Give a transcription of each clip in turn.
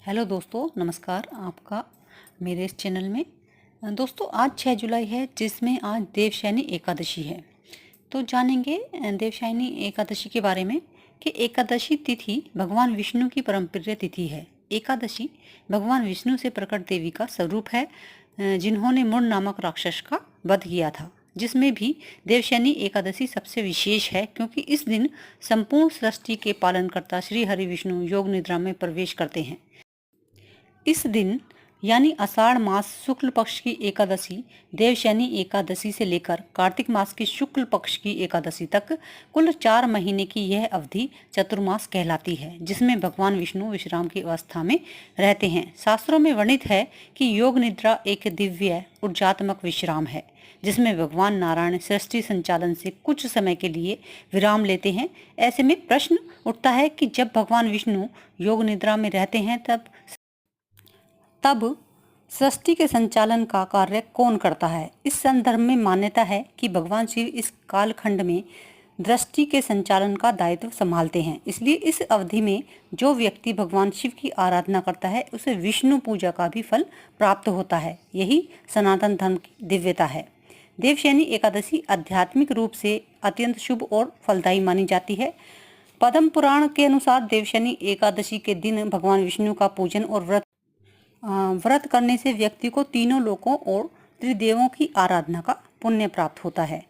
Hello दोस्तों, नमस्कार आपका मेरे इस चैनल में। दोस्तों, आज 6 जुलाई है, जिसमें आज देवशयनी एकादशी है। तो जानेंगे देवशयनी एकादशी के बारे में कि एकादशी तिथि भगवान विष्णु की परम प्रिय तिथि है। एकादशी भगवान विष्णु से प्रकट देवी का स्वरूप है, जिन्होंने मुर नामक राक्षस का वध किया था। जिसमें भी देवशयनी एकादशी सबसे विशेष है, क्योंकि इस दिन संपूर्ण सृष्टि के पालनकर्ता श्री हरि विष्णु योग निद्रा में प्रवेश करते हैं। इस दिन यानी आषाढ़ मास शुक्ल पक्ष की एकादशी देवशयनी एकादशी से लेकर कार्तिक मास की शुक्ल पक्ष की एकादशी तक कुल 4 महीने की यह अवधि चतुर्मास कहलाती है, जिसमें भगवान विष्णु विश्राम की अवस्था में रहते हैं। शास्त्रों में वर्णित है कि योग निद्रा एक दिव्य ऊर्जात्मक विश्राम है, जिसमें भगवान नारायण सृष्टि संचालन से कुछ समय के लिए विराम लेते हैं। ऐसे में प्रश्न उठता है कि जब भगवान विष्णु योग निद्रा में रहते हैं तब सृष्टि के संचालन का कार्य कौन करता है। इस संदर्भ में मान्यता है कि भगवान शिव इस कालखंड में दृष्टि के संचालन का दायित्व संभालते हैं। इसलिए इस अवधि में जो व्यक्ति भगवान शिव की आराधना करता है, उसे विष्णु पूजा का भी फल प्राप्त होता है। यही सनातन धर्म की दिव्यता है। देवशयनी एकादशी आध्यात्मिक रूप से अत्यंत शुभ और फलदायी मानी जाती है। पद्म पुराण के अनुसार देवशयनी एकादशी के दिन भगवान विष्णु का पूजन और व्रत करने से व्यक्ति को तीनों लोकों और त्रिदेवों की आराधना का पुण्य प्राप्त होता है।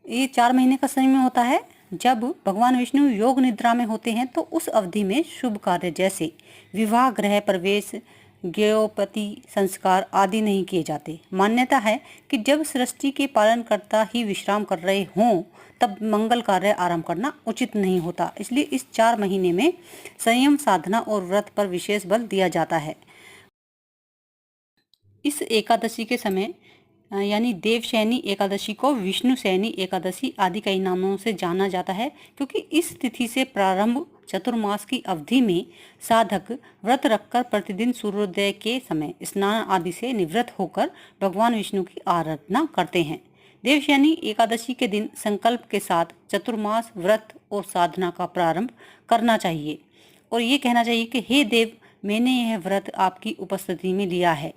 ये 4 महीने का समय होता है। जब भगवान विष्णु योग निद्रा में होते हैं तो उस अवधि में शुभ कार्य जैसे विवाह, गृह प्रवेश, ज्ञेयोपति संस्कार आदि नहीं किए जाते। मान्यता है कि जब सृष्टि के पालनकर्ता ही विश्राम कर रहे हों तब मंगल कार्य आरंभ करना उचित नहीं होता। इसलिए इस 4 महीने में संयम, साधना और व्रत पर विशेष बल दिया जाता है। इस एकादशी के समय यानी देवशयनी एकादशी को विष्णुशयनी एकादशी आदि कई नामों से जाना जाता है, क्योंकि इस तिथि से प्रारंभ चतुर्मास की अवधि में साधक व्रत रखकर प्रतिदिन सूर्योदय के समय स्नान आदि से निवृत्त होकर भगवान विष्णु की आराधना करते हैं। देवशयनी एकादशी के दिन संकल्प के साथ चतुर्मास व्रत और साधना का प्रारंभ करना चाहिए और ये कहना चाहिए कि हे देव, मैंने यह व्रत आपकी उपस्थिति में लिया है।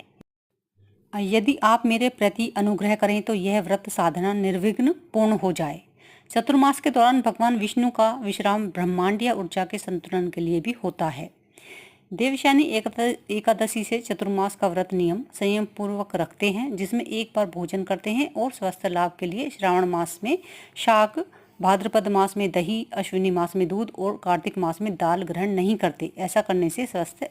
यदि आप मेरे प्रति अनुग्रह करें तो यह व्रत साधना निर्विघ्न पूर्ण हो जाए। चतुर्मास के दौरान भगवान विष्णु का विश्राम ब्रह्मांडीय ऊर्जा के संतुलन के लिए भी होता है। देवशयनी एकादशी से चतुर्मास का व्रत नियम संयम पूर्वक रखते हैं, जिसमें एक बार भोजन करते हैं और स्वास्थ्य लाभ के लिए श्रावण मास में शाक, भाद्रपद मास में दही, अश्विनी मास में दूध और कार्तिक मास में दाल ग्रहण नहीं करते। ऐसा करने से स्वास्थ्य